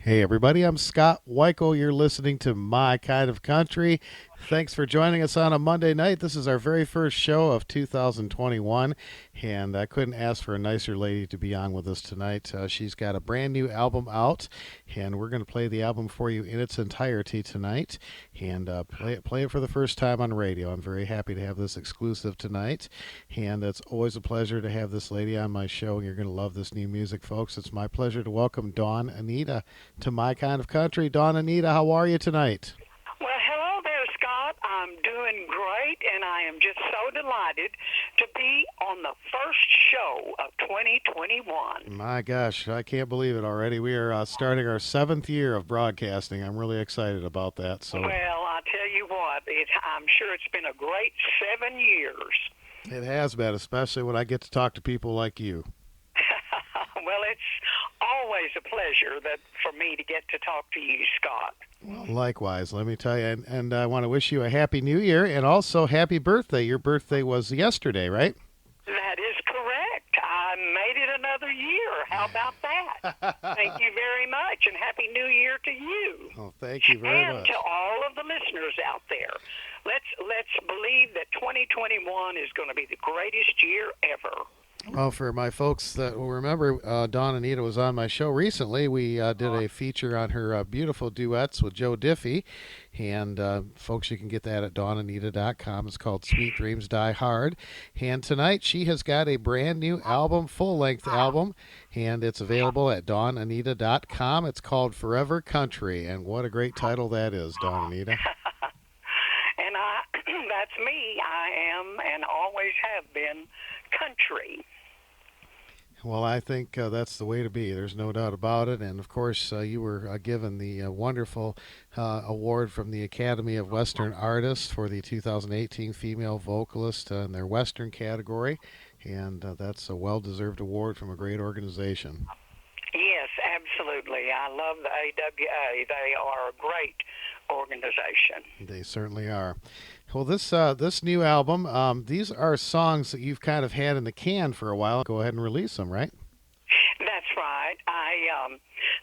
Hey, everybody, I'm Scott Wikle. You're listening to My Kind of Country. Thanks for joining us on a Monday night. This is our very first show of 2021, and I couldn't ask for a nicer lady to be on with us tonight. She's got a brand new album out, and we're going to play the album for you in its entirety tonight and play it for the first time on radio. I'm very happy to have this exclusive tonight, and it's always a pleasure to have this lady on my show. You're going to love this new music, folks. It's my pleasure to welcome Dawn Anita to My Kind of Country. Dawn Anita, how are you tonight? Well, hello there, Scott. I'm doing great, and I am just so delighted to be on the first show of 2021. My gosh, I can't believe it already. We are starting our 7th year of broadcasting. I'm really excited about that. So, Well, I tell you what, I'm sure it's been a great 7 years. it has been, especially when I get to talk to people like you. Well, it's always a pleasure for me to get to talk to you, Scott. Well, likewise, let me tell you, and I want to wish you a happy new year and also happy birthday. Your birthday was yesterday, right? That is correct. I made it another year. How about that? Thank you very much, and Happy New Year to you. Oh, thank you very much. And to all of the listeners out there. Let's believe that 2021 is going to be the greatest year ever. Well, for my folks that will remember, Dawn Anita was on my show recently. We did a feature on her beautiful duets with Joe Diffie. And folks, you can get that at dawnanita.com. It's called Sweet Dreams Die Hard. And tonight she has got a brand new album, full-length album, and it's available at dawnanita.com. It's called Forever Country. And what a great title that is, Dawn Anita. And that's me. I am and always have been country. Well, I think that's the way to be. There's no doubt about it. And, of course, you were given the wonderful award from the Academy of Western Artists for the 2018 Female Vocalist in their Western category. And that's a well-deserved award from a great organization. Yes, absolutely. I love the AWA. They are a great organization. They certainly are. Well, this new album, these are songs that you've kind of had in the can for a while. Go ahead and release them, right? That's right.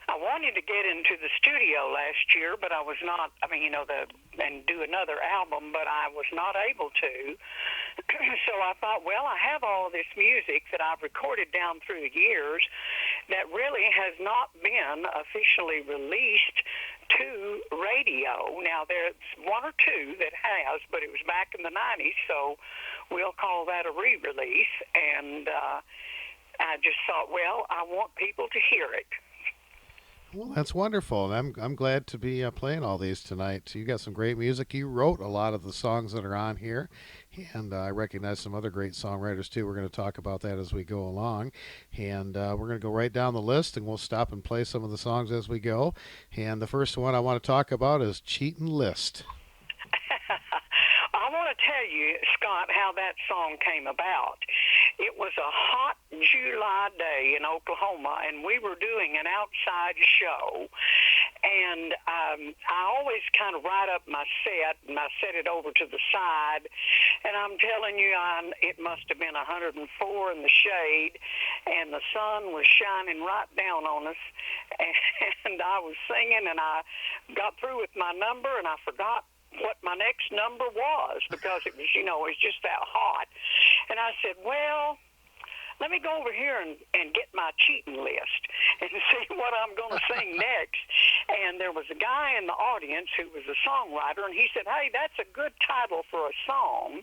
I wanted to get into the studio last year, but I was not. And do another album, but I was not able to. So I thought, well, I have all this music that I've recorded down through the years that really has not been officially released to radio. Now, there's one or two that has, but it was back in the 90s, so we'll call that a re-release. And I just thought, well, I want people to hear it. Well, that's wonderful. And I'm glad to be playing all these tonight. You got some great music. You wrote a lot of the songs that are on here, and I recognize some other great songwriters too. We're going to talk about that as we go along, and we're going to go right down the list, and we'll stop and play some of the songs as we go. And the first one I want to talk about is Cheatin' List. I want to tell you, Scott, how that song came about. It was a hot July day in Oklahoma, and we were doing an outside show. And I always kind of write up my set, and I set it over to the side. And I'm telling you, it must have been 104 in the shade, and the sun was shining right down on us. And I was singing, and I got through with my number, and I forgot what my next number was because it was, it's just that hot. And I said, well, let me go over here and get my cheating list and see what I'm going to sing next. And there was a guy in the audience who was a songwriter, and he said, hey, that's a good title for a song.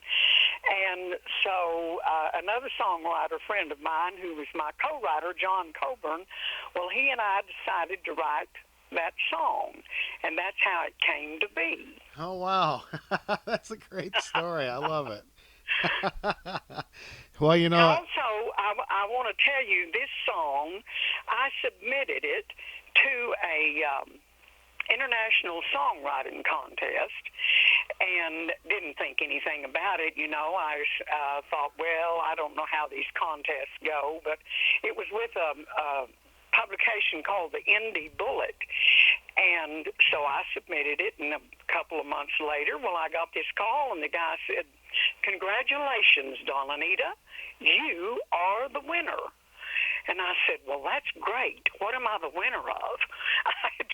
And so another songwriter friend of mine who was my co-writer, John Coburn, well, he and I decided to write that song, and that's how it came to be. Oh, wow. That's a great story. I love it. Well, Also, I want to tell you, this song, I submitted it to a international songwriting contest and didn't think anything about it. I thought, well, I don't know how these contests go, but it was with a publication called the Indie Bullet. And so I submitted it, and a couple of months later, I got this call, and the guy said, congratulations, Dawn Anita, you are the winner. And I said, well, that's great. What am I the winner of? I had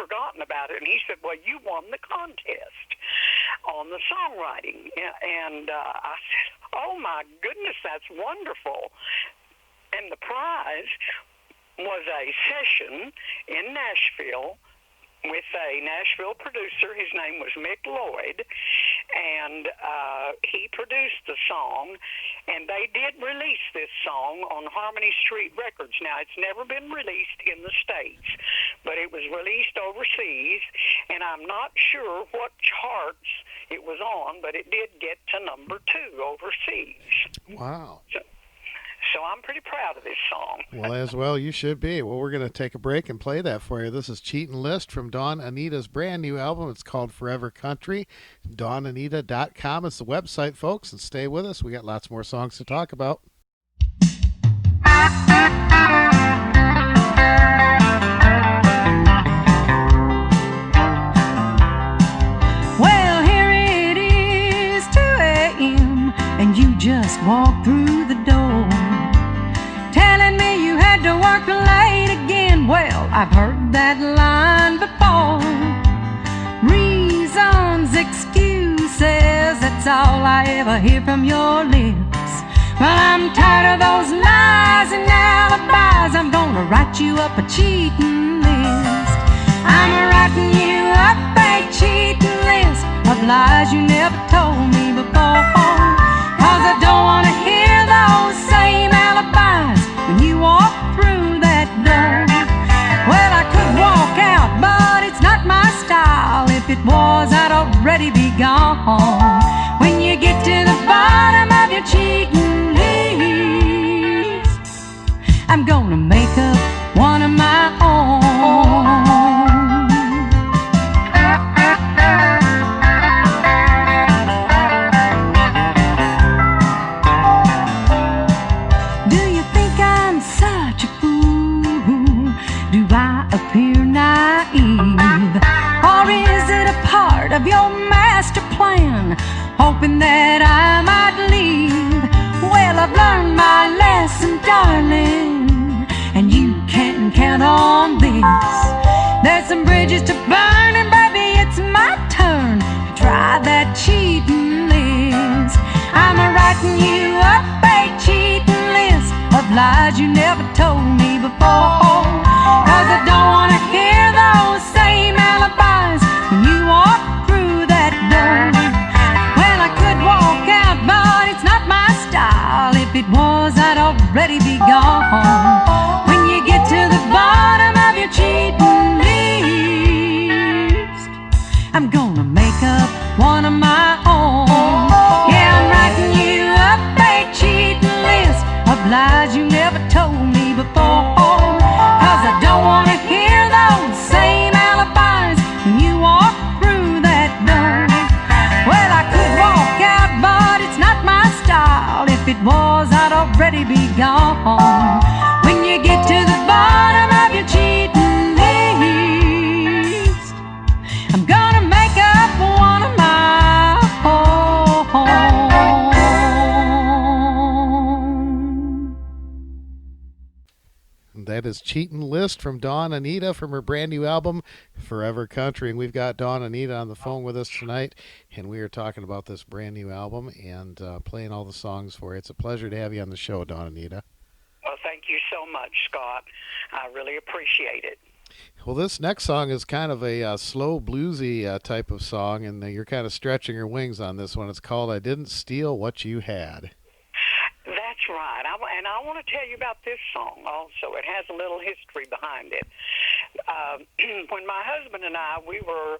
forgotten about it. And he said, well, you won the contest on the songwriting. And I said, oh, my goodness, that's wonderful. And the prize was a session in Nashville with a Nashville producer. His name was Mick Lloyd, and he produced the song, and they did release this song on Harmony Street Records. Now, it's never been released in the States, but it was released overseas, and I'm not sure what charts it was on, but it did get to number 2 overseas. Wow. So I'm pretty proud of this song. Well, as well you should be. Well, we're going to take a break and play that for you. This is Cheatin' List from Dawn Anita's brand new album. It's called Forever Country. DawnAnita.com is the website, folks. And stay with us. We got lots more songs to talk about. Well, here it is, 2 a.m., and you just walked through the door, telling me you had to work late again. Well, I've heard that line before. Reasons, excuses, that's all I ever hear from your lips. Well, I'm tired of those lies and alibis. I'm gonna write you up a cheating list. I'm writing you up a cheating list of lies you never told me before. 'Cause I don't wanna hear those same alibis when you walk through that door. Well, I could walk out, but it's not my style. If it was, I'd already be gone. When you get to the bottom of your cheating list, I'm gonna make up one of my own. Of your master plan, hoping that I might leave. Well, I've learned my lesson, darling, and you can count on this. There's some bridges to burn, and baby, it's my turn to try that cheating list. I'm writing you up a cheating list of lies you never told me before. 'Cause I don't wanna hear those same alibis when you walk. Well, I could walk out, but it's not my style. If it was, I'd already be gone. When you get to the bottom of your cheating list, I'm gonna make up one of my own. Yeah, I'm writing you up a cheating list of lies you never told me before. 'Cause I don't wanna hear those same alibis when you walk through that door. Well, I could walk out, but it's not my style. If it was, I'd already be gone. When you get to the bottom of your cheating list, I'm gonna make up one of my own. That is Cheatin' List from Dawn Anita from her brand new album, Forever Country. And we've got Dawn Anita on the phone with us tonight, and we are talking about this brand new album and playing all the songs for you. It's a pleasure to have you on the show, Dawn Anita. Well, thank you so much, Scott. I really appreciate it. Well, this next song is kind of a slow bluesy type of song, and you're kind of stretching your wings on this one. It's called I Didn't Steal What You Had. That's right. And I want to tell you about this song also. It has a little history behind it. When my husband and I, we were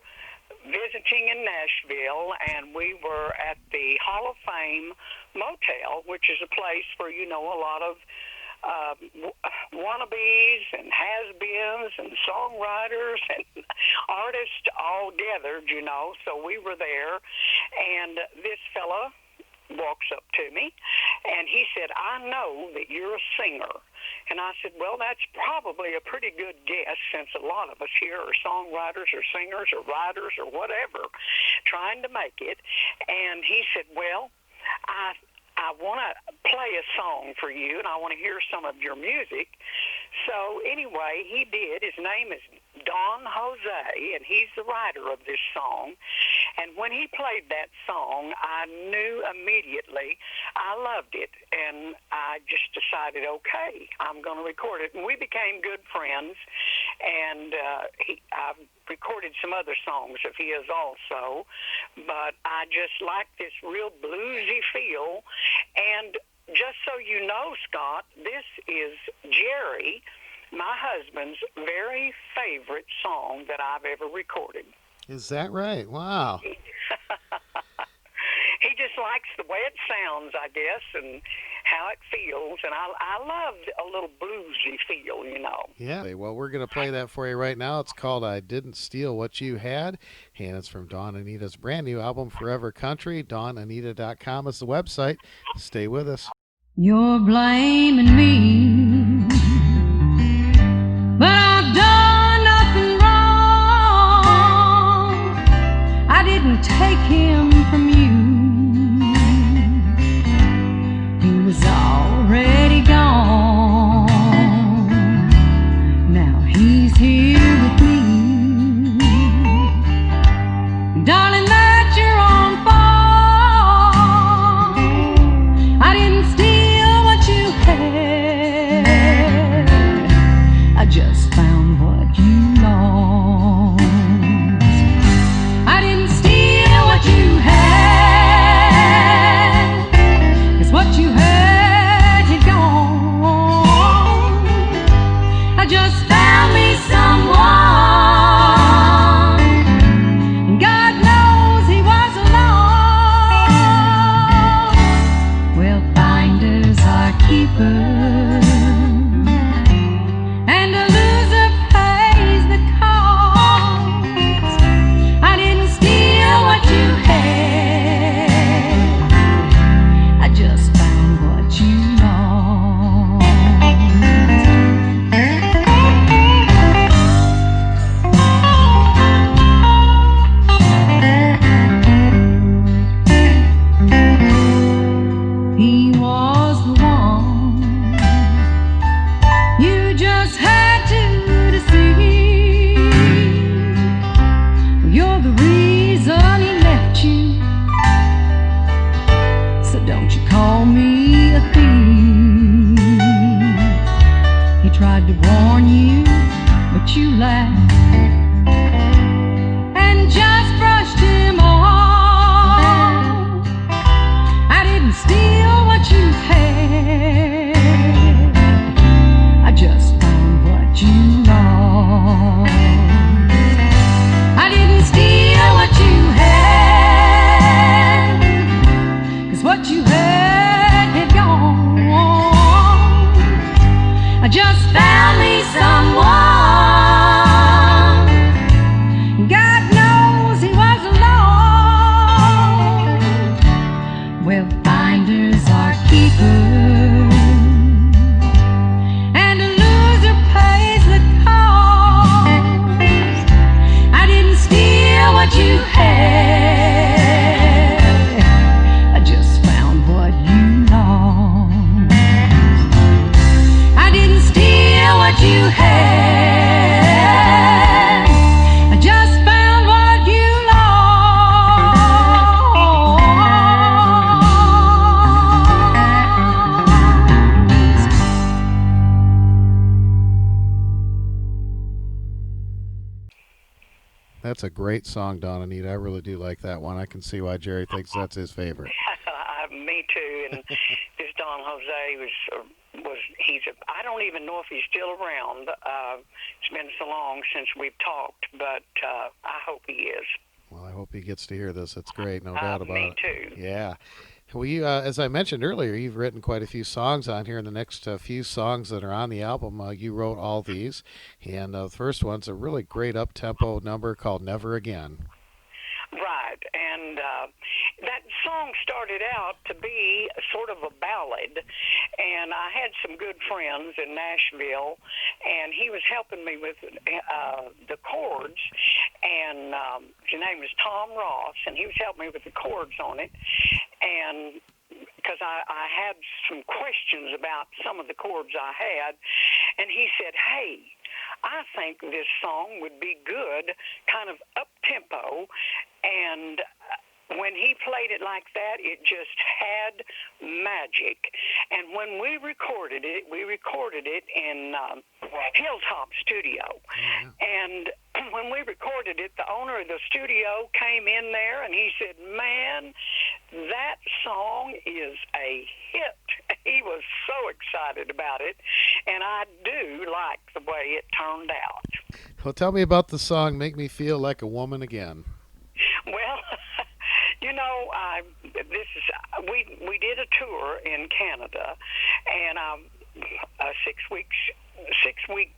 visiting in Nashville, and we were at the Hall of Fame Motel, which is a place where, you know, a lot of wannabes and has-beens and songwriters and artists all gathered, you know. So we were there, and this fella walks up to me, and he said, I know that you're a singer. And I said, well, that's probably a pretty good guess, since a lot of us here are songwriters or singers or writers or whatever, trying to make it. And he said, well, I want to play a song for you, and I want to hear some of your music. So anyway, he did. His name is Don Jose, and he's the writer of this song. And when he played that song, I knew immediately I loved it. And I just decided, okay, I'm going to record it. And we became good friends. And I've recorded some other songs of his also. But I just like this real bluesy feel. And just so you know, Scott, this is Jerry, my husband's very favorite song that I've ever recorded. Is that right? Wow. He just likes the way it sounds, I guess, and how it feels. And I love a little bluesy feel, you know. Yeah. Well, we're going to play that for you right now. It's called I Didn't Steal What You Had, and it's from Dawn Anita's brand new album, Forever Country. DawnAnita.com is the website. Stay with us. You're blaming me, but I've done nothing wrong. I didn't take him from you. He was already gone. Now he's here with me. Darling, that's your own fault. I didn't steal what you had. I just found what you lost. I didn't steal what you had, 'cause what you had gone. I just found me someone, and God knows he was alone. Well, finders are keepers, and a loser pays the cost. I didn't steal what you had. I just found what you lost. He was the one you just had to deceive. You're the reason he left you, so don't you call me a thief. He tried to warn you, but you laughed and just brushed him off. I didn't steal what you had. I just found what you lost. I didn't steal what you had, 'cause what you had gone. I just found me someone. God knows he was alone. Well, finders are keepers, and a loser pays the cost. I didn't steal what you had. I just found what you lost. I didn't steal what you had. I just found what you lost. That's a great song, Dawn Anita. I really do like that one. I can see why Jerry thinks that's his favorite. Me too. And this Don Jose I don't even know if he's still around. It's been so long since we've talked, but I hope he is. Well, I hope he gets to hear this. It's great, no doubt about Me it. too. Yeah. Well, as I mentioned earlier, you've written quite a few songs on here. And the next few songs that are on the album, you wrote all these. And the first one's a really great up-tempo number called Never Again. Right, and that song started out to be sort of a ballad, and I had some good friends in Nashville, and he was helping me with the chords, and his name was Tom Ross, and he was helping me with the chords on it, and because I had some questions about some of the chords I had, and he said, hey, I think this song would be good, kind of up-tempo, and when he played it like that, it just had magic. And when we recorded it in Hilltop Studio. Yeah. And when we recorded it, the owner of the studio came in there and he said, "Man, that song is a hit." He was so excited about it, and I do like the way it turned out. Well, tell me about the song "Make Me Feel Like a Woman Again." Well, you know, we did a tour in Canada, and a 6-week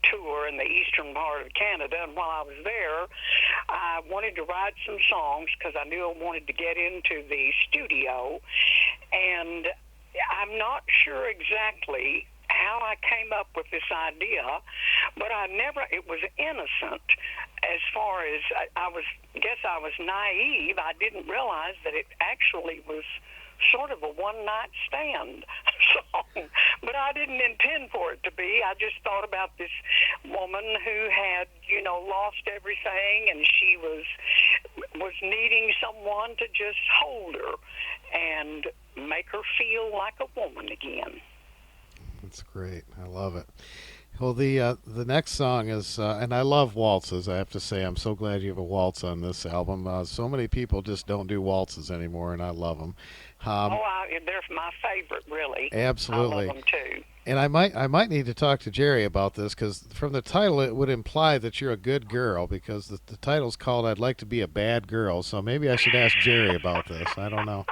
tour in the eastern part of Canada. And while I was there, I wanted to write some songs because I knew I wanted to get into the studio, and I'm not sure exactly how I came up with this idea, but it was innocent as far as I was naive. I didn't realize that it actually was sort of a one-night stand song, but I didn't intend for it to be. I just thought about this woman who had, lost everything, and she was needing someone to just hold her and make her feel like a woman again. That's great. I love it. Well, the next song is, and I love waltzes. I have to say, I'm so glad you have a waltz on this album. So many people just don't do waltzes anymore, and I love them. They're my favorite, really. Absolutely. I love them too. And I might need to talk to Jerry about this, because from the title it would imply that you're a good girl, because the title's called "I'd Like to Be a Bad Girl." So maybe I should ask Jerry about this. I don't know.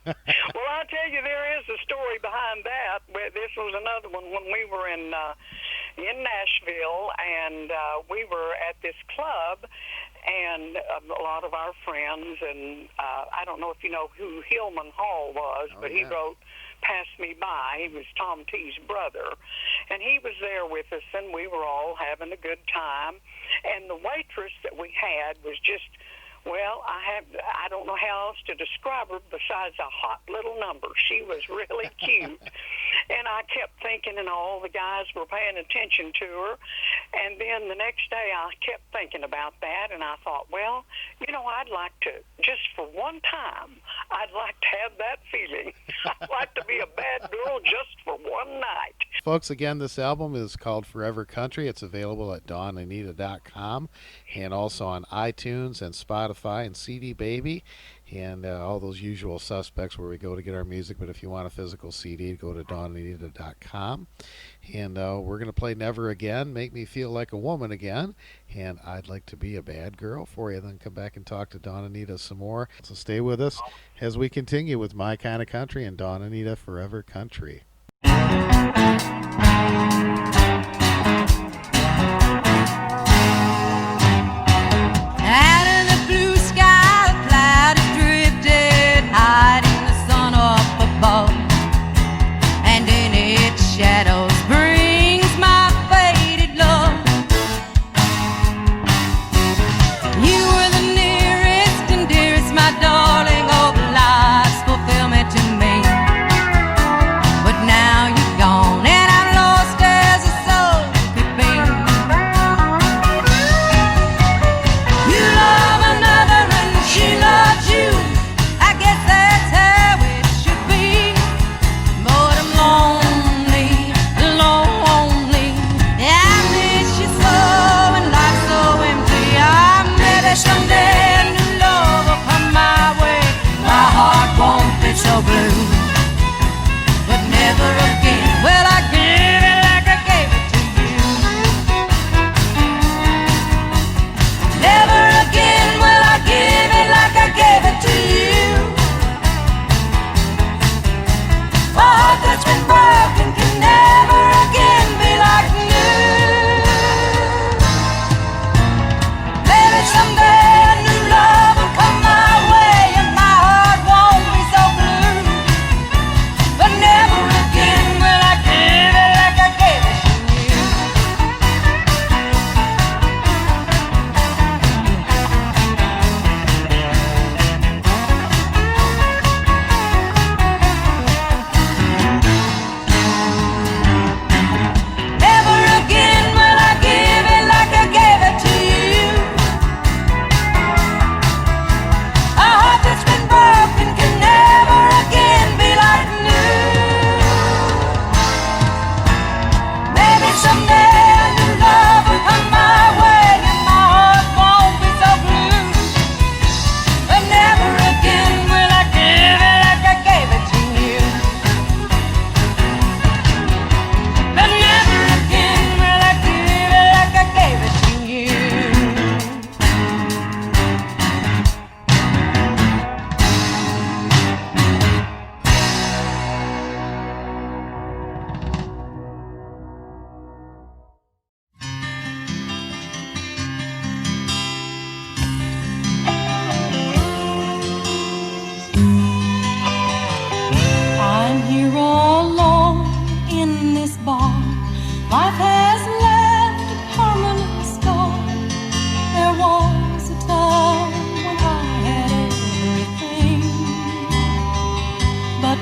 Well, I'll tell you, there is a story behind that. This was another one when we were in Nashville, and we were at this club, and a lot of our friends, and I don't know if you know who Hillman Hall was, but he wrote "Pass Me By." He was Tom T's brother, and he was there with us, and we were all having a good time. And the waitress that we had was just, well, I don't know how else to describe her besides a hot little number. She was really cute. And I kept thinking, and all the guys were paying attention to her. And then the next day I kept thinking about that, and I thought, well, I'd like to, just for one time, I'd like to have that feeling. I'd like to be a bad girl just for one night. Folks, again, this album is called Forever Country. It's available at DawnAnita.com and also on iTunes and Spotify and CD Baby and all those usual suspects where we go to get our music. But if you want a physical CD, go to DawnAnita.com. And we're going to play Never Again, Make Me Feel Like a Woman Again, and I'd Like to Be a Bad Girl for you. Then come back and talk to Dawn Anita some more. So stay with us as we continue with My Kind of Country and Dawn Anita Forever Country. Shadows brings my faded love. You were the nearest and dearest, my darling, of life's fulfillment to me. But now you're gone and I'm lost as a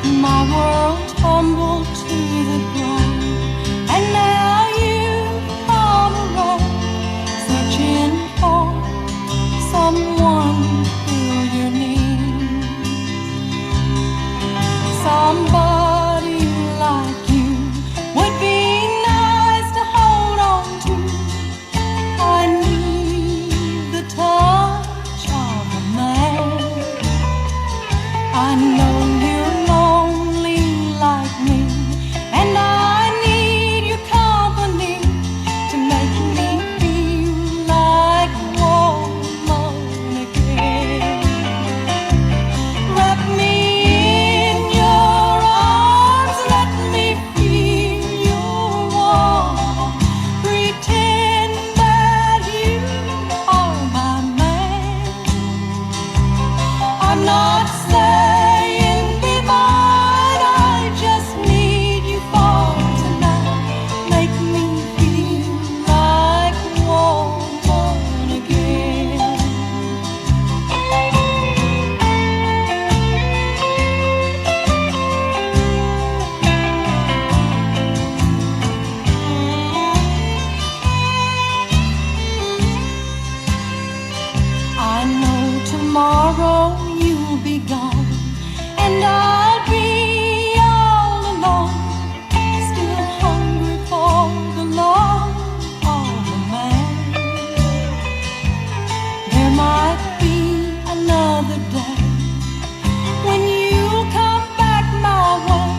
My world tumbled to the ground, and now you come around, searching for someone to fill your need. Somebody like you would be nice to hold on to. I need the touch of a man. I know you're lonely like me, and I need your company to make me feel like a woman again. Wrap me in your arms, let me feel your warmth. Pretend that you are my man. I'm not saying be mine, I just need you for tonight. Make me feel like a woman again. I know tomorrow you'll be gone, and I'll be all alone, still hungry for the love of a man. There might be another day when you'll come back my way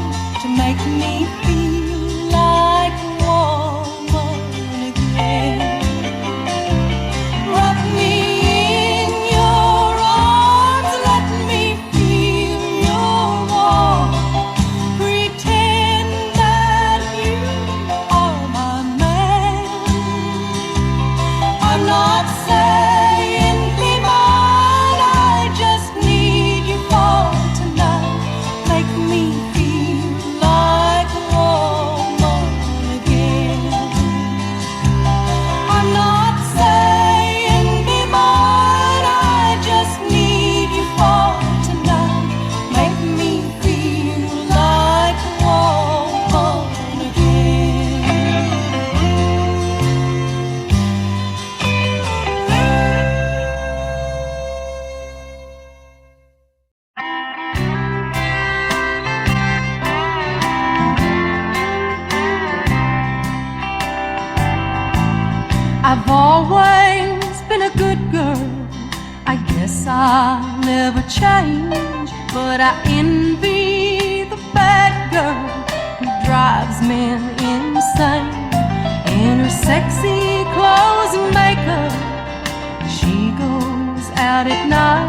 to make me feel like a woman again. Wrap me in your arms, let me feel your warmth. Pretend that you are my man. I'm not saying be mine, I just need you for tonight. Make me feel like a woman again. I'm not saying be mine, I just need you for tonight. Make me feel like a woman again. I've always been a good girl. I guess I'll never change, but I envy the bad girl who drives men insane. In her sexy clothes and makeup, she goes out at night.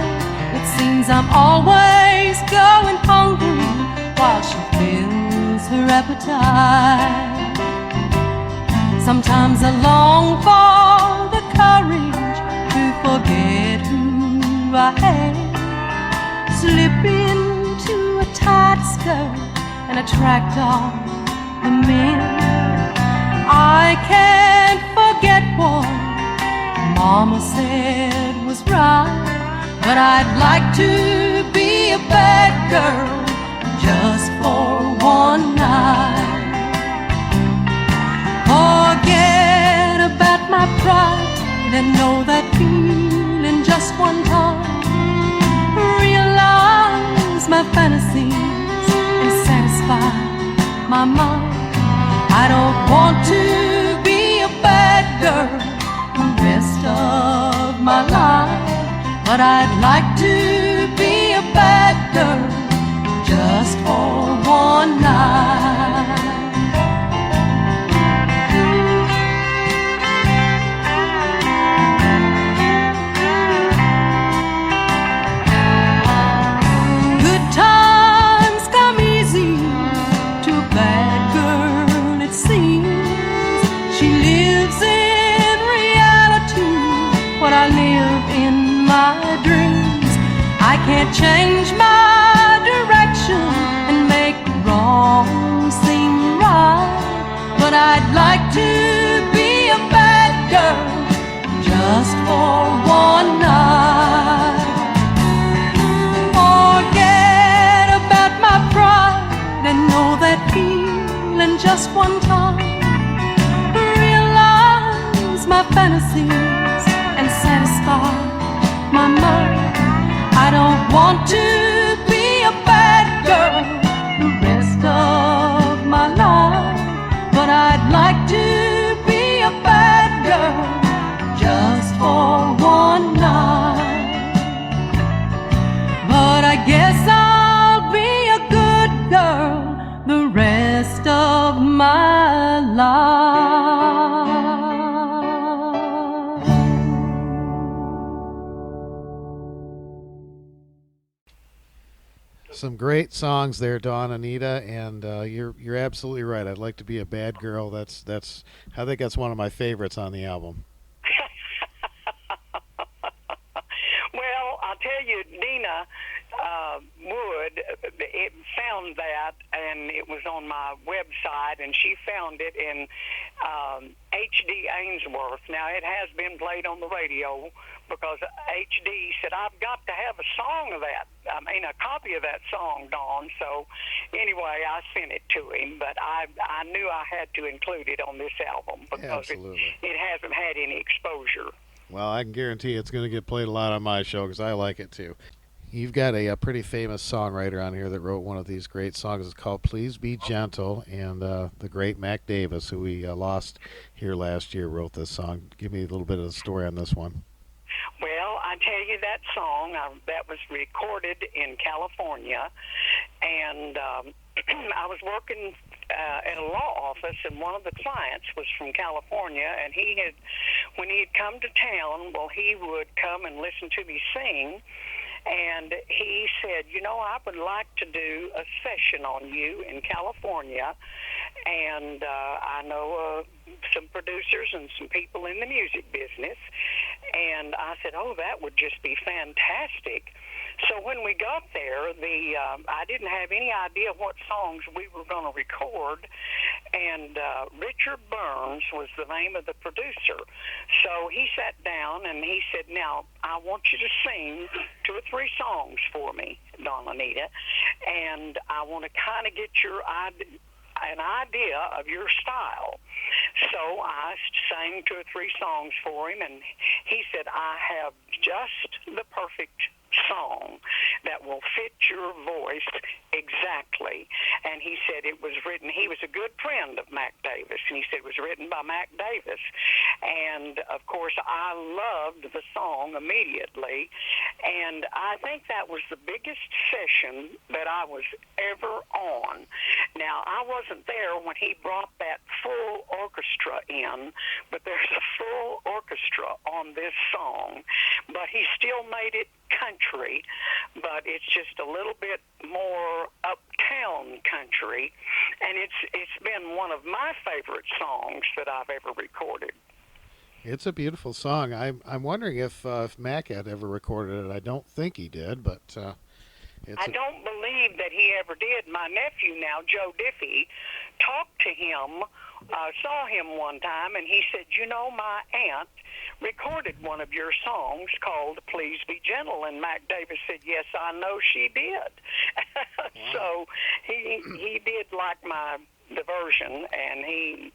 It seems I'm always going hungry while she fills her appetite. Sometimes I long for the courage to forget who I am, slip into a tight skirt and attract all the men. I can't forget what Mama said was right, but I'd like to be a bad girl just for one night. Forget about my pride and know that feeling just one time. Realize my fantasies and satisfy my mind. I don't want to be a bad girl the rest of my life, but I'd like to be a bad girl just for one night. Good times come easy to a bad girl, it seems. She lives in reality what I live in my dreams. I can't change my direction and make wrong seem right, but I'd like to be a bad girl just for one night. Forget about my pride just one time, realize my fantasies and satisfy my mind. I don't want to be a bad girl the rest of my life, but I'd like to be a bad girl just for one night. But I guess I'll be a good girl the rest of my life. Some great songs there, Dawn Anita, and you're absolutely right. I'd like to be a bad girl. That's I think that's one of my favorites on the album. Well, I'll tell you, Dina Wood it found that, and it was on my website, and she found it in H.D. Ainsworth. Now, it has been played on the radio because H.D. said, I've got to have a song of that. I mean, a copy of that song, Dawn. So, anyway, I sent it to him, but I knew I had to include it on this album because it hasn't had any exposure. Well, I can guarantee it's going to get played a lot on my show because I like it too. You've got a pretty famous songwriter on here that wrote one of these great songs. It's called Please Be Gentle, and the great Mac Davis, who we lost here last year, wrote this song. Give me a little bit of the story on this one. Well, I tell you, that song, that was recorded in California, and I was working at a law office, and one of the clients was from California, and when he had come to town, well, he would come and listen to me sing, and he said, I would like to do a session on you in California, and I know some producers and some people in the music business, and I said, that would just be fantastic. So when we got there, I didn't have any idea what songs we were going to record, and Richard Burns was the name of the producer. So he sat down and he said, now, I want you to sing 2 or 3 songs for me, Dawn Anita, and I want to kind of get an idea of your style. So I sang 2 or 3 songs for him, and he said, I have just the perfect song that will fit your voice exactly. And he said it was written, he was a good friend of Mac Davis, and he said it was written by Mac Davis. And of course I loved the song immediately, and I think that was the biggest session that I was ever on. Now, I wasn't there when he brought that full orchestra in, but there's a full orchestra on this song, but he still made it country, but it's just a little bit more uptown country, and it's been one of my favorite songs that I've ever recorded. It's a beautiful song. I'm wondering if Mac had ever recorded it. I don't think he did, but I don't believe that he ever did. My nephew now, Joe Diffie, talked to him, saw him one time, and he said, my aunt recorded one of your songs called Please Be Gentle, and Mac Davis said, yes, I know she did. Wow. So he did like the version, and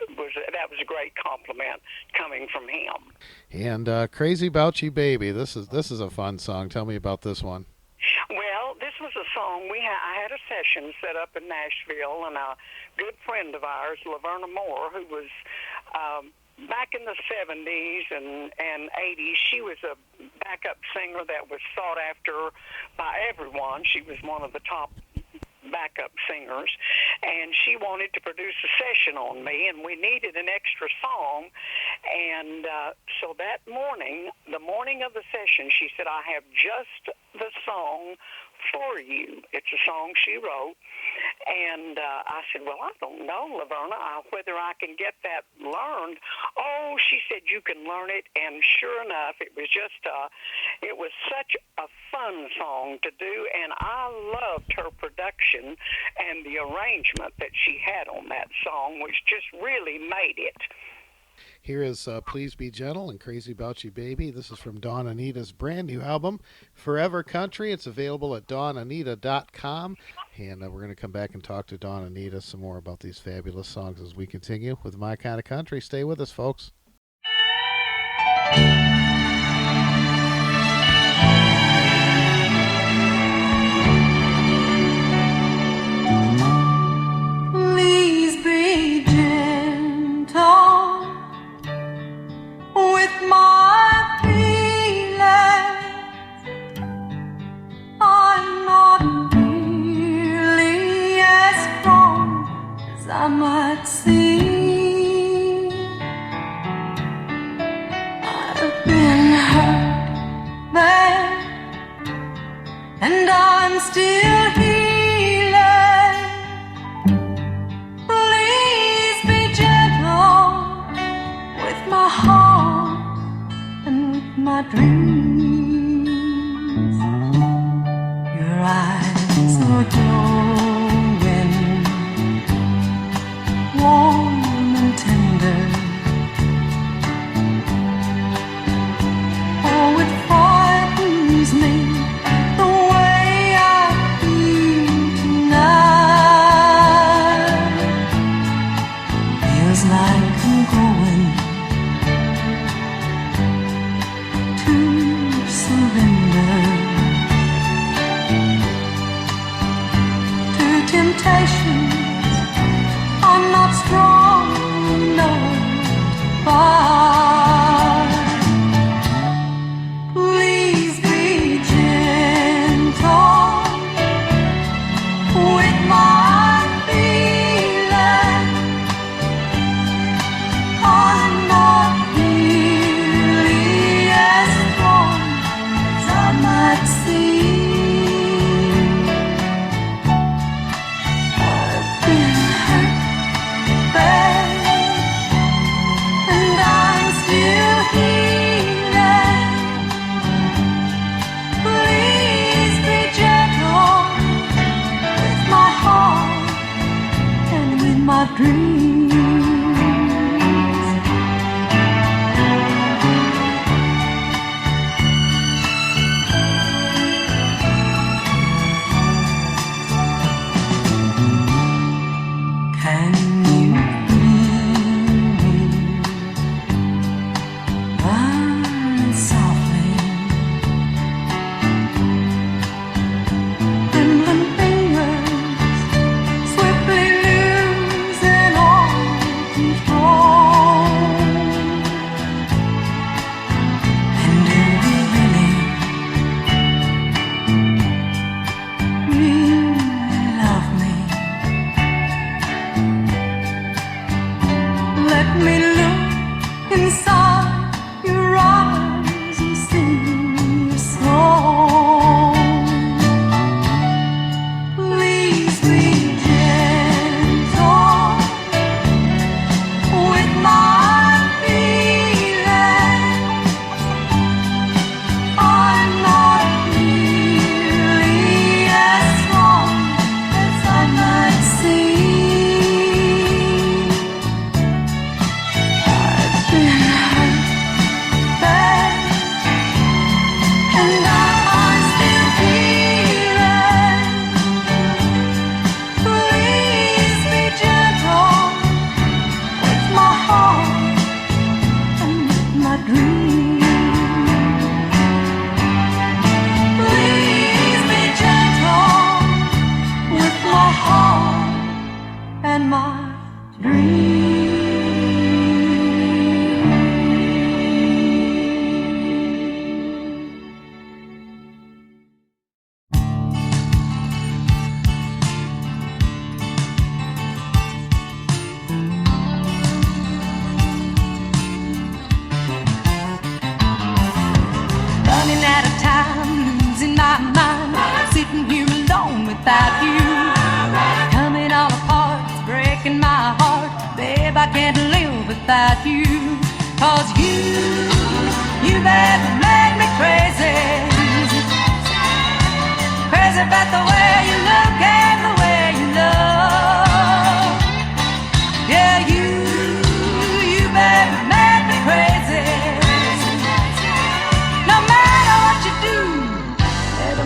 that was a great compliment coming from him. And Crazy Bouchy Baby, this is a fun song. Tell me about this one. Well, this was a song I had a session set up in Nashville, and a good friend of ours, Laverna Moore, who was back in the 70s and 80s, she was a backup singer that was sought after by everyone. She was one of the top backup singers, and she wanted to produce a session on me, and we needed an extra song, and so that morning, the morning of the session, she said, I have just the song for you. It's a song she wrote, and I said, well, I don't know, Laverna, whether I can get that learned. Oh, she said, you can learn it, and sure enough, it was such a fun song to do, and I loved her production and the arrangement that she had on that song, which just really made it. Here is Please Be Gentle and Crazy About You Baby. This is from Dawn Anita's brand new album, Forever Country. It's available at dawnanita.com. And we're going to come back and talk to Dawn Anita some more about these fabulous songs as we continue with My Kind of Country. Stay with us, folks. Please be gentle with my feelings. I'm not nearly as strong as I might seem. I've been hurt bad, and I'm still healing. Please be gentle with my heart and with my dreams. Your eyes are glowing, warm and tender. Oh, it frightens me the way I feel tonight. Feels like I'm going to surrender.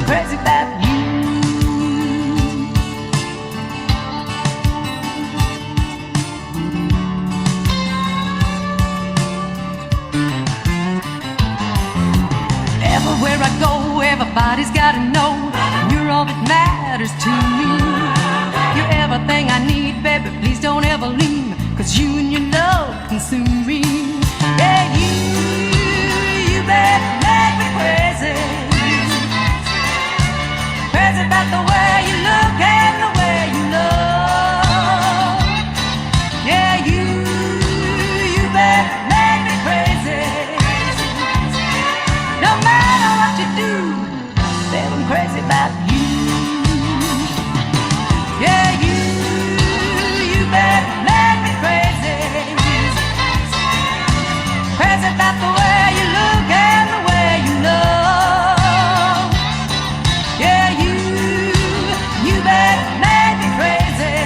crazy about you. Everywhere I go, everybody's gotta know you're all that matters to me. You're everything I need, baby, please don't ever leave me, 'cause you and your love consume me. Yeah, you baby, make me crazy. Crazy about the way you look and the way you love. Yeah, you baby, make me crazy. No matter what you do, babe, I'm crazy about you. Yeah, you baby, make me crazy. Crazy about the way you look and the way you love. Yeah, you baby, make me crazy.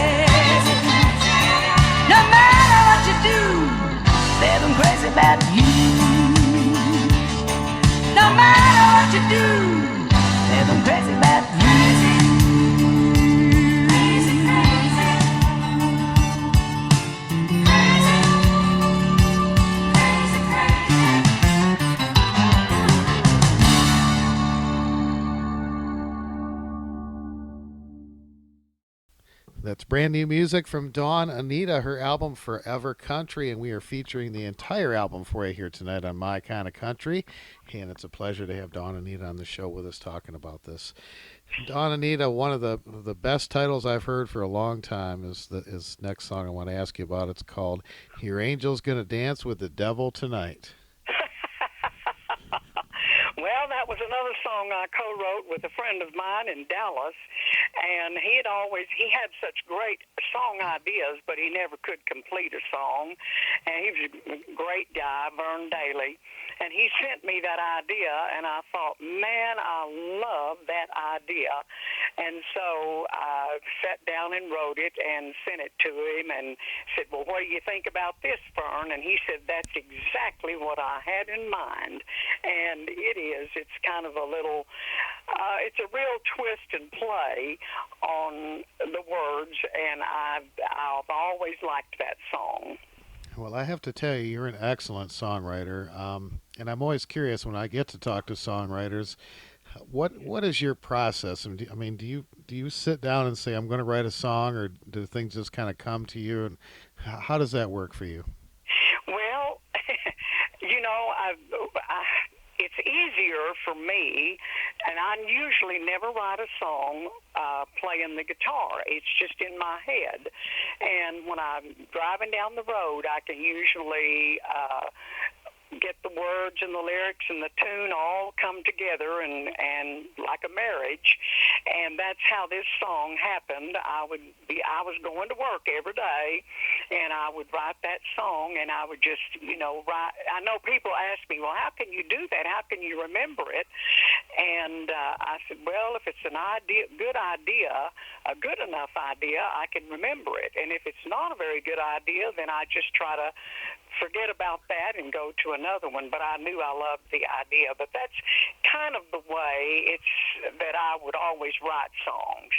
No matter what you do, babe, I'm crazy about you. No matter what you do, babe, I'm crazy about you. Crazy, crazy, crazy, That's brand new music from Dawn Anita, her album Forever Country, and we are featuring the entire album for you here tonight on My Kind of Country. And it's a pleasure to have Dawn Anita on the show with us talking about this. Dawn Anita, one of the best titles I've heard for a long time is next song I want to ask you about. It's called "Your Angel's Gonna Dance with the Devil Tonight." Well, that was another song I co-wrote with a friend of mine in Dallas, and he had such great song ideas, but he never could complete a song. And he was a great guy, Vern Daly, and he sent me that idea, and I thought, man, I love that idea. And so I sat down and wrote it and sent it to him and said, well, what do you think about this, Vern? And he said, that's exactly what I had in mind. And it is. It's kind of a little, it's a real twist and play on the words, and I've always liked that song. Well, I have to tell you, you're an excellent songwriter, and I'm always curious when I get to talk to songwriters. What is your process? I mean, do you sit down and say, I'm going to write a song, or do things just kind of come to you? And how does that work for you? Well, you know, it's easier for me, and I usually never write a song playing the guitar. It's just in my head. And when I'm driving down the road, I can usually get the words and the lyrics and the tune all come together and like a marriage. And that's how this song happened. I was going to work every day, and I would write that song, and I would just, write. I know people ask me, well, how can you do that? How can you remember it? And I said, well, if it's a good enough idea, I can remember it. And if it's not a very good idea, then I just try to forget about that and go to another one. But I knew I loved the idea. But that's kind of the way that I would always write songs.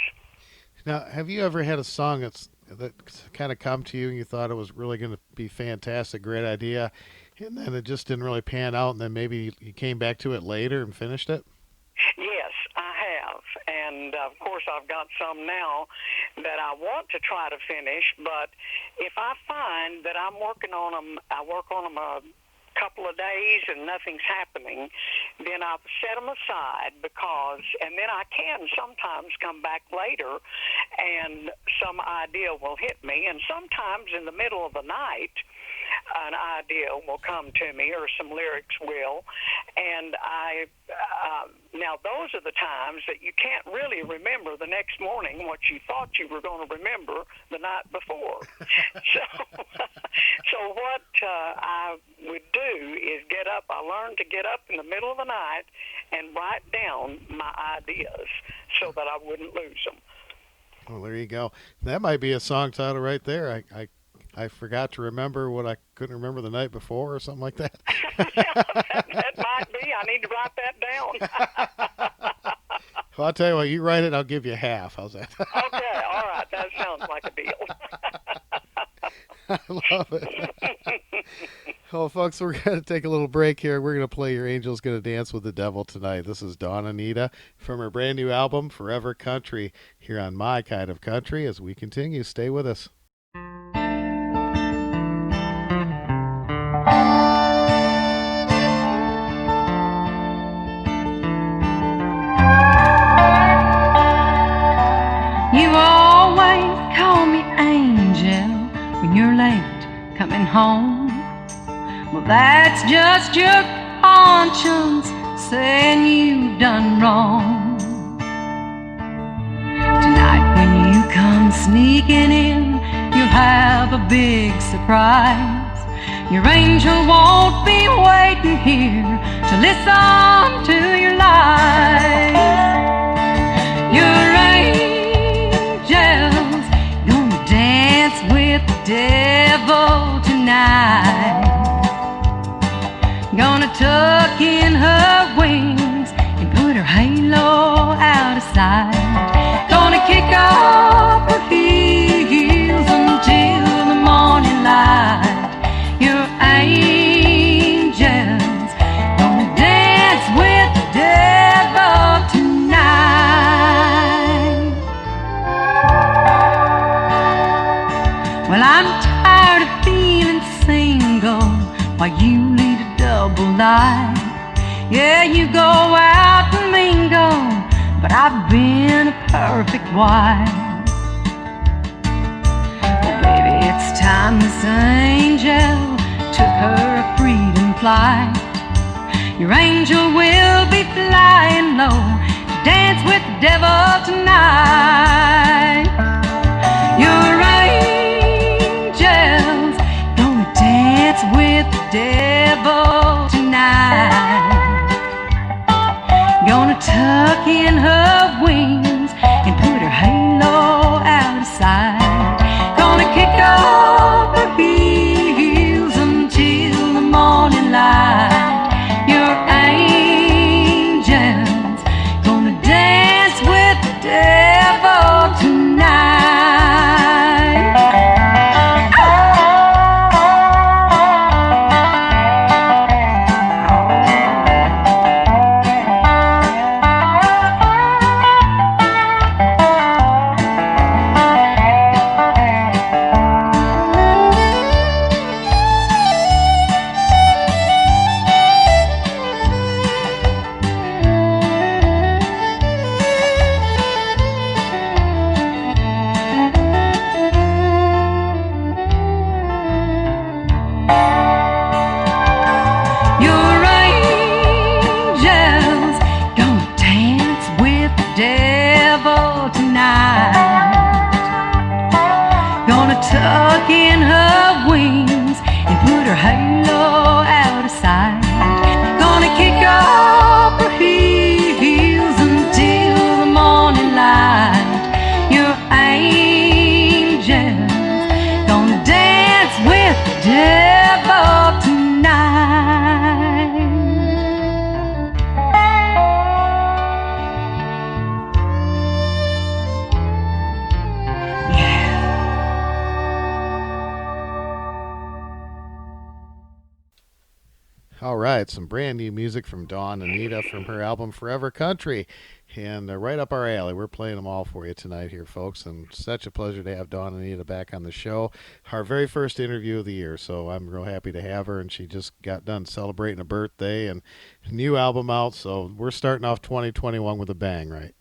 Now, have you ever had a song that kind of come to you and you thought it was really going to be fantastic, great idea, and then it just didn't really pan out, and then maybe you came back to it later and finished it? Yes, I have. And, of course, I've got some now that I want to try to finish. But if I find that I'm working on them, I work on them a couple of days and nothing's happening, then I set them aside and then I can sometimes come back later and some idea will hit me. And sometimes in the middle of the night, an idea will come to me, or some lyrics will, and now those are the times that you can't really remember the next morning what you thought you were going to remember the night before. So what I would do is get up. I learned to get up in the middle of the night and write down my ideas so that I wouldn't lose them. Well, there you go. That might be a song title right there. I forgot to remember what I couldn't remember the night before, or something like that. that might be. I need to write that down. Well, I'll tell you what, you write it, I'll give you half. How's that? Okay, all right, that sounds like a deal. I love it. Well, folks, we're going to take a little break here. We're going to play Your Angel's Gonna Dance with the Devil tonight. This is Dawn Anita from her brand new album, Forever Country, here on My Kind of Country. As we continue, stay with us. You always call me angel when you're late coming home. Well, that's just your conscience saying you've done wrong. Tonight when you come sneaking in, you'll have a big surprise. Your angel won't be waiting here to listen to your lies. Your angel's gonna dance with the devil tonight. Gonna tuck in her wings and put her halo out of sight. Gonna kick up her heels until the morning light. Your angel's gonna dance with the devil tonight. Well, I'm tired of feeling single while you lead a double life. Yeah, you go out and mingle, but I've been a perfect wife. Well, baby, it's time this angel took her a freedom flight. Your angel will be flying low to dance with the devil tonight. Your angel's gonna dance with the devil tonight. Gonna tuck in her wings and put her halo out of sight. Gonna kick up her heels until the morning light. Your angel's gonna dance with the devil tonight. Tuck in her wings and put her halo out of sight. Gonna kick up her heels until the morning light. Your angel's gonna dance with the devil tonight. All right, some brand new music from Dawn Anita from her album Forever Country. And right up our alley. We're playing them all for you tonight here, folks. And such a pleasure to have Dawn Anita back on the show. Our very first interview of the year. So I'm real happy to have her. And she just got done celebrating a birthday and new album out. So we're starting off 2021 with a bang, right?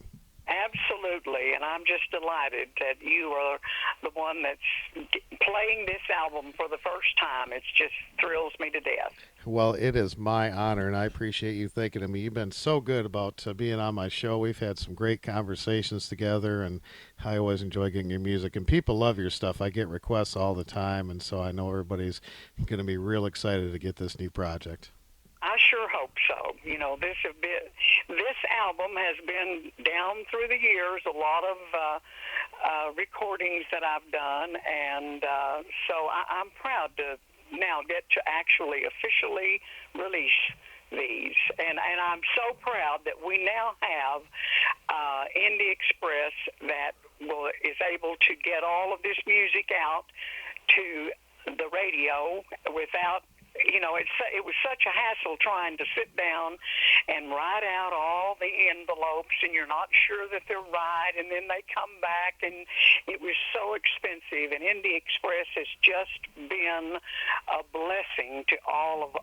Absolutely, and I'm just delighted that you are the one that's playing this album for the first time. It just thrills me to death. Well, it is my honor, and I appreciate you thinking of me. You've been so good about being on my show. We've had some great conversations together, and I always enjoy getting your music. And people love your stuff. I get requests all the time, and so I know everybody's going to be real excited to get this new project. I sure hope so. You know, this album has been down through the years, a lot of recordings that I've done, and so I'm proud to now get to actually officially release these. And I'm so proud that we now have Indie Express that is able to get all of this music out to the radio without, it was such a hassle trying to sit down and write out all the envelopes, and you're not sure that they're right, and then they come back, and it was so expensive. And Indie Express has just been a blessing to all of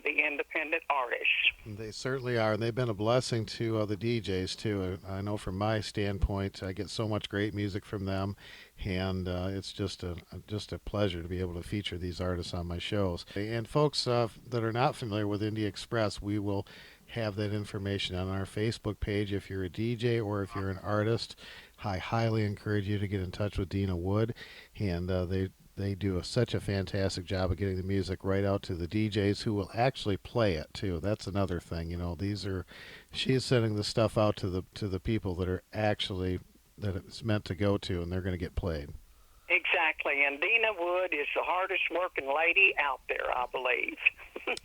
the independent artists. They certainly are, and they've been a blessing to the DJs too. I know from my standpoint, I get so much great music from them, and it's just a pleasure to be able to feature these artists on my shows. And folks that are not familiar with Indie Express, we will have that information on our Facebook page. If you're a DJ or if you're an artist, I highly encourage you to get in touch with Dina Wood, and they do such a fantastic job of getting the music right out to the DJs who will actually play it too. That's another thing. She's sending the stuff out to the people that are actually that it's meant to go to, and they're going to get played. Exactly, and Dina Wood is the hardest working lady out there, I believe.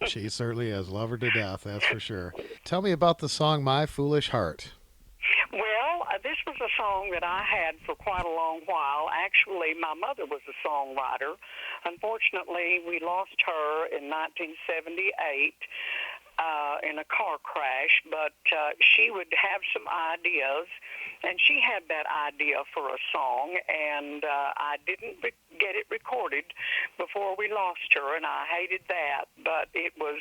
She certainly is. Love her to death, that's for sure. Tell me about the song My Foolish Heart. Well, this was a song that I had for quite a long while. Actually, my mother was a songwriter. Unfortunately, we lost her in 1978. In a car crash, but she would have some ideas, and she had that idea for a song, and I didn't get it recorded before we lost her, and I hated that, but it was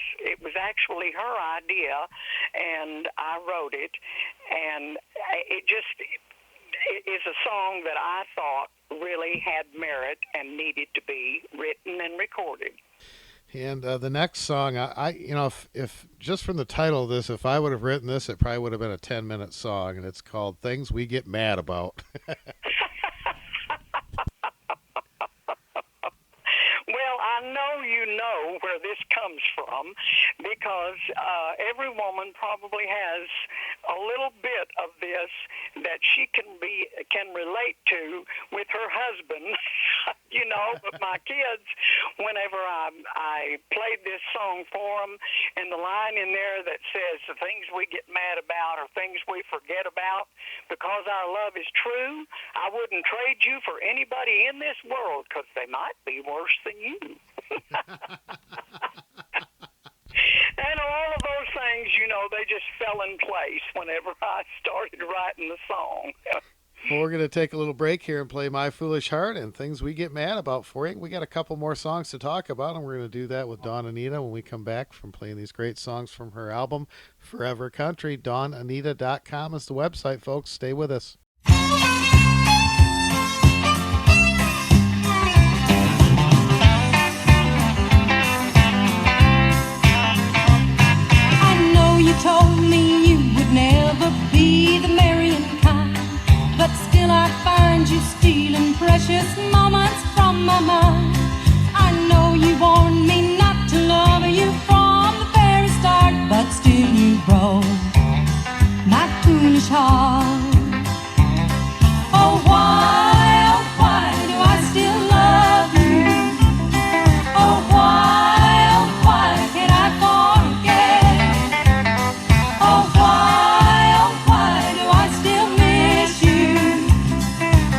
actually her idea, and I wrote it, and it is a song that I thought really had merit and needed to be written and recorded. And the next song, if just from the title of this, if I would have written this, it probably would have been a 10-minute song, and it's called Things We Get Mad About. Well, I know you know where this comes from, because every woman probably has a little bit of this that she can relate to with her husband, But my kids, whenever I played this song for them, and the line in there that says the things we get mad about are things we forget about, because our love is true, I wouldn't trade you for anybody in this world, because they might be worse than you. And all of those things, they just fell in place whenever I started writing the song. Well, we're going to take a little break here and play My Foolish Heart and Things We Get Mad About for you. We got a couple more songs to talk about, and we're going to do that with Dawn Anita when we come back from playing these great songs from her album, Forever Country. DawnAnita.com is the website, folks. Stay with us. I know you told me you would never be the marrying kind, but still I find you stealing precious moments from my mind. I know you warned me not to love you from the very start, but still you broke my foolish heart. Oh, why do I still love you? Oh, why can't I forget? Oh, why do I still miss you?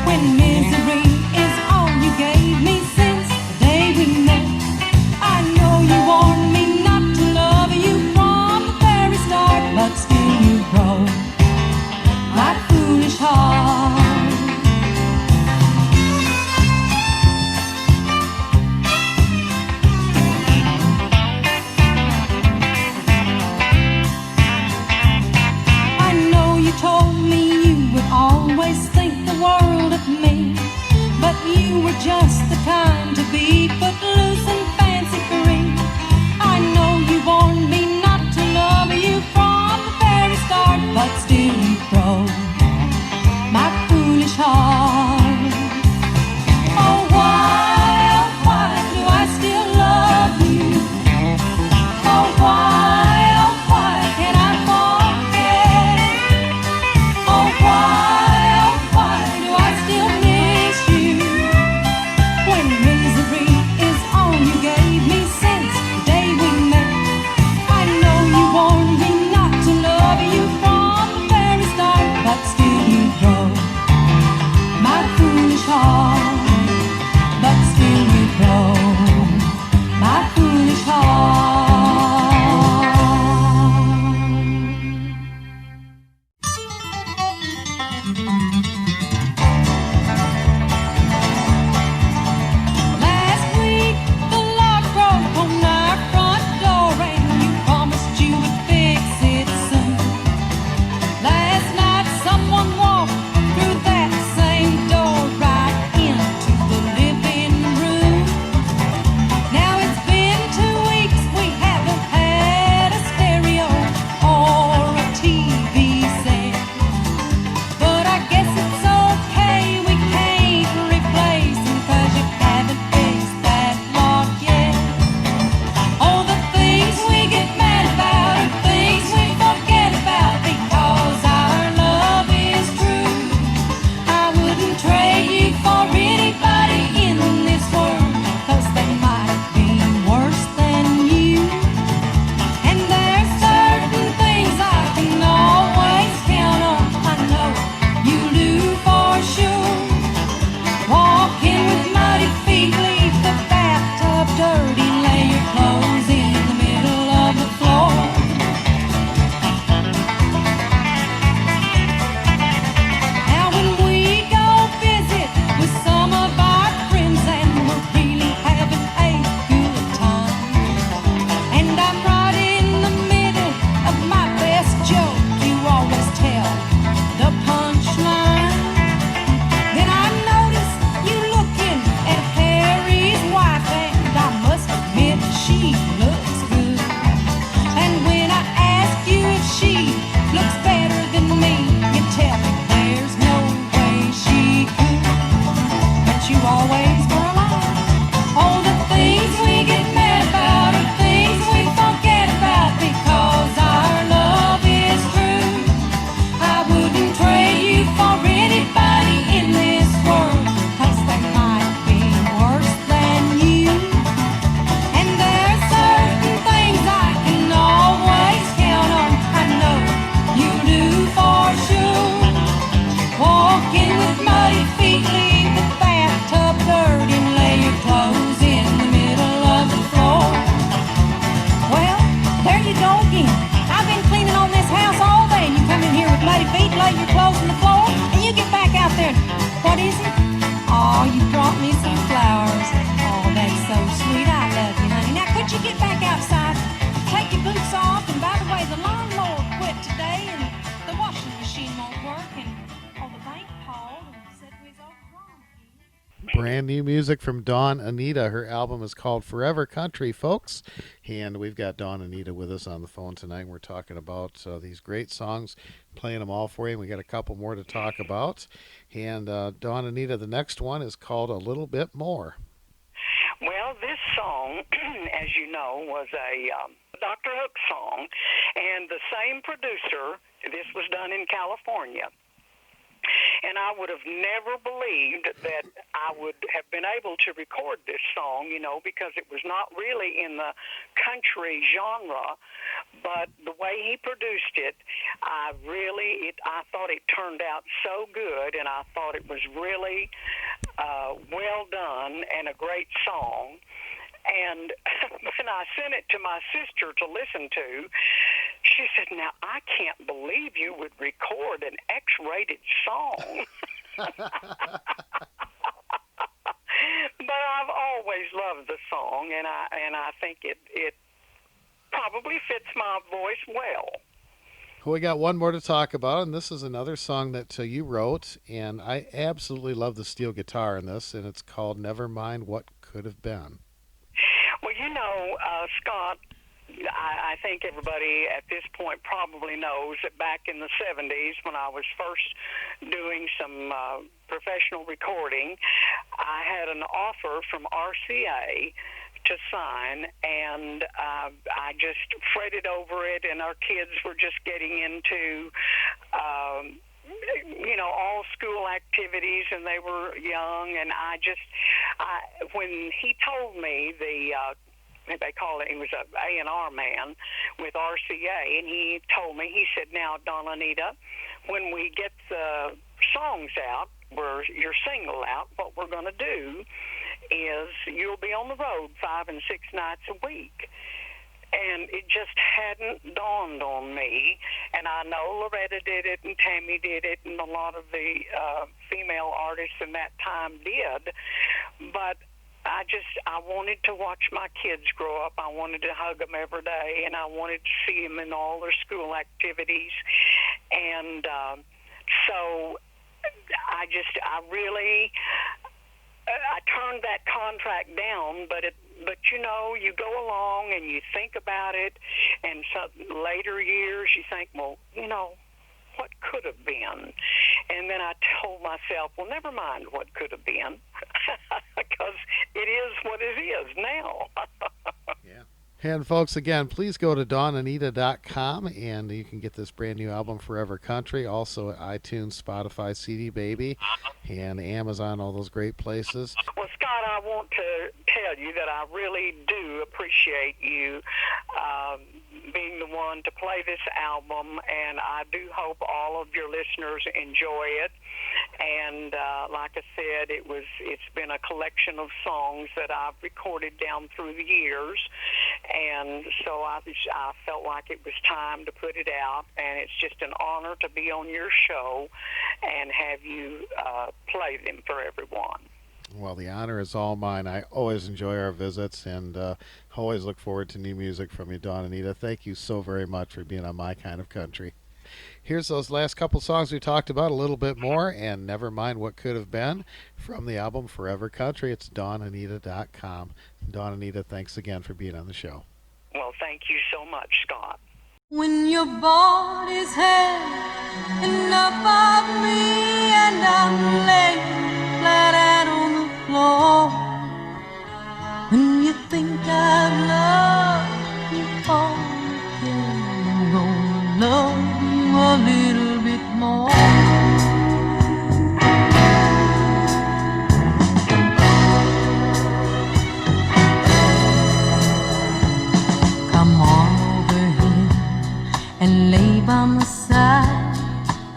When misery is all you gave me since the day we met. I know you warned me not to love you from the very start, but still you broke my foolish heart. I know you told me you would always think the world of me, but you were just the kind to be footloose and fancy free. I know you warned me not to love you from the very start, but still you broke my foolish heart. Oh, why do I still love you? Oh, why can't I forget? Oh, why do I still miss you? When misery Brand new music from Dawn Anita. Her album is called Forever Country, folks. And we've got Dawn Anita with us on the phone tonight. We're talking about these great songs, playing them all for you. And we got a couple more to talk about. And Dawn Anita, the next one is called A Little Bit More. Well, this song, as you know, was a Dr. Hook song, and the same producer. This was done in California. And I would have never believed that I would have been able to record this song, because it was not really in the country genre, but the way he produced it, I thought it turned out so good, and I thought it was really well done and a great song. And when I sent it to my sister to listen to, she said, "Now, I can't believe you would record an X-rated song." But I've always loved the song, and I think it probably fits my voice well. We got one more to talk about, and this is another song that you wrote, and I absolutely love the steel guitar in this, and it's called Never Mind What Could Have Been. Well, Scott, I think everybody at this point probably knows that back in the 70s, when I was first doing some professional recording, I had an offer from RCA to sign, and I just fretted over it, and our kids were just getting into all school activities, and they were young, and when he told me they call it, he was a A&R man with RCA, and he told me, he said, "Now, Dawn Anita, when we get the songs out, your single out, what we're going to do is you'll be on the road 5 and 6 nights a week." And it just hadn't dawned on me. And I know Loretta did it, and Tammy did it, and a lot of the female artists in that time did. But I wanted to watch my kids grow up. I wanted to hug them every day, and I wanted to see them in all their school activities. And so I turned that contract down, but you go along and you think about it, and some later years you think, well, what could have been? And then I told myself, well, never mind what could have been, because it is what it is now. Yeah. And folks, again, please go to dawnanita.com, and you can get this brand new album, Forever Country, also at iTunes, Spotify, CD Baby, and Amazon, all those great places. Well, Scott, I want to tell you that I really do appreciate you being the one to play this album, and I do hope all of your listeners enjoy it. And like I said, it's been a collection of songs that I've recorded down through the years, and so I felt like it was time to put it out, and it's just an honor to be on your show and have you play them for everyone. Well, the honor is all mine. I always enjoy our visits, and always look forward to new music from you, Dawn Anita. Thank you so very much for being on My Kind of Country. Here's those last couple songs we talked about, A Little Bit More and Never Mind What Could Have Been, from the album Forever Country. It's dawnanita.com. Dawn Anita, thanks again for being on the show. Well, thank you so much, Scott. When your body's had enough of me and I'm laying flat out on the floor, when you think I've loved you all again, I'm gonna love you a little bit more. Come on over here and lay by my side.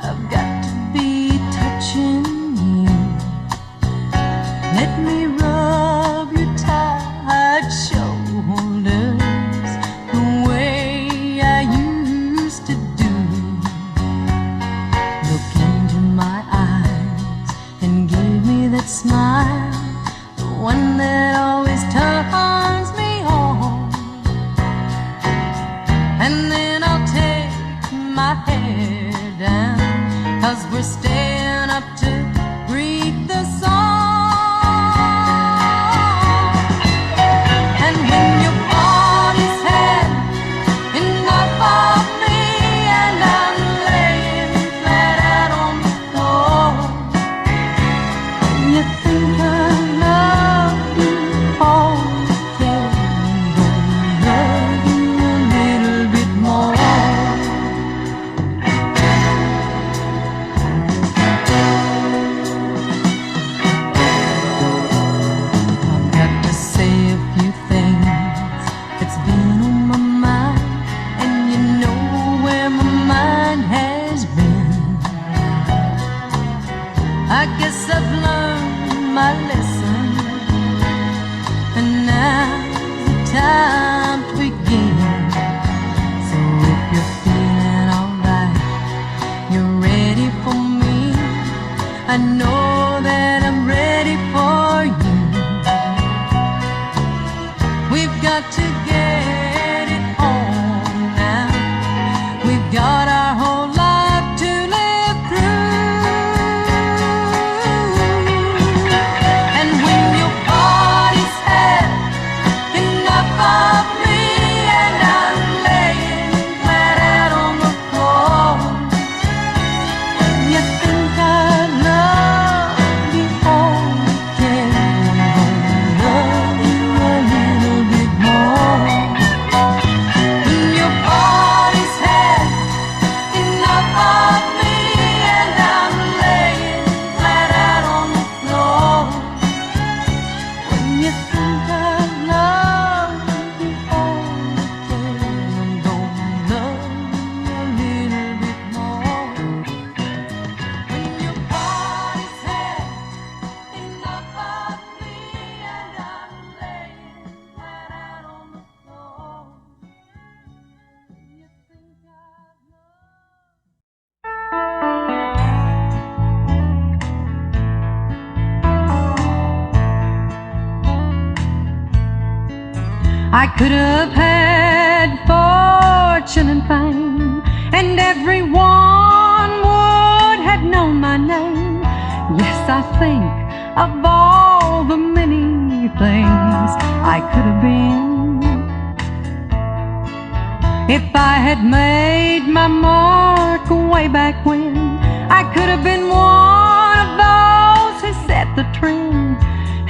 I've got to be touching you. Let me rub your tired shoulders the way I used to do. Look into my eyes and give me that smile, the one that always turns me on. And then I'll take my hair down, 'cause we're staying up to greet the song. I know that I'm ready for you. We've got to get it on now. We've got our whole life to live through. And when your body's had enough of me and I'm laying flat out on the floor, you think I love you all again, love you a little bit more. When your body's had enough of me and I'm laying flat out on the floor, when you think I love you all again, I'm gonna love you a little bit more. When your body's had enough of me and I'm laying flat out on the floor, you think I I could have had fortune and fame, and everyone would have known my name. Yes, I think of all the many things I could have been. If I had made my mark way back when, I could have been one of those who set the trend.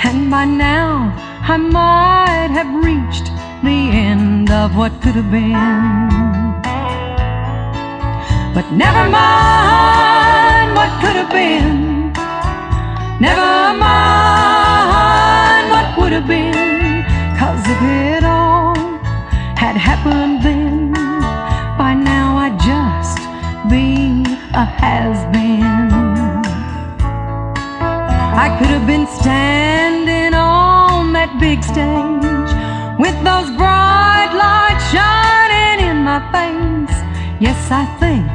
And by now I might have reached the end of what could have been. But never mind what could have been. Never mind what would have been. 'Cause if it all had happened then, by now I'd just be a has-been. I could have been standing on that big stage with those bright lights shining in my face. Yes, I think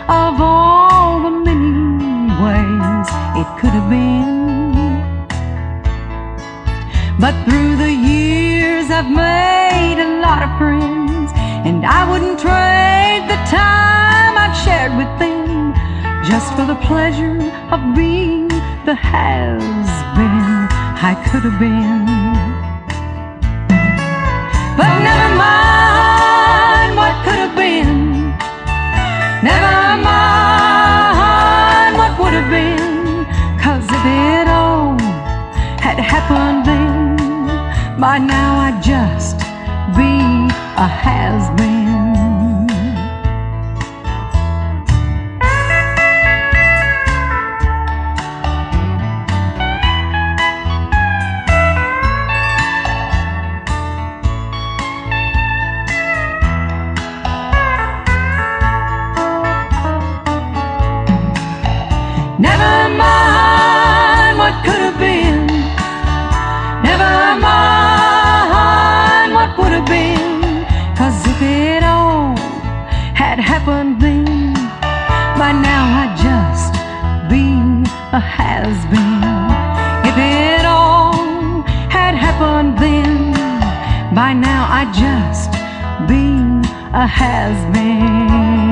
of all the many ways it could have been. But through the years I've made a lot of friends, and I wouldn't trade the time I've shared with them just for the pleasure of being the has-been I could have been. But never mind what could have been. Never mind what would have been. 'Cause if it all had happened then, by now I'd just be a has-been. Never mind what could have been. Never mind what would have been. 'Cause if it all had happened then, by now I'd just be a has-been. If it all had happened then, by now I'd just be a has-been.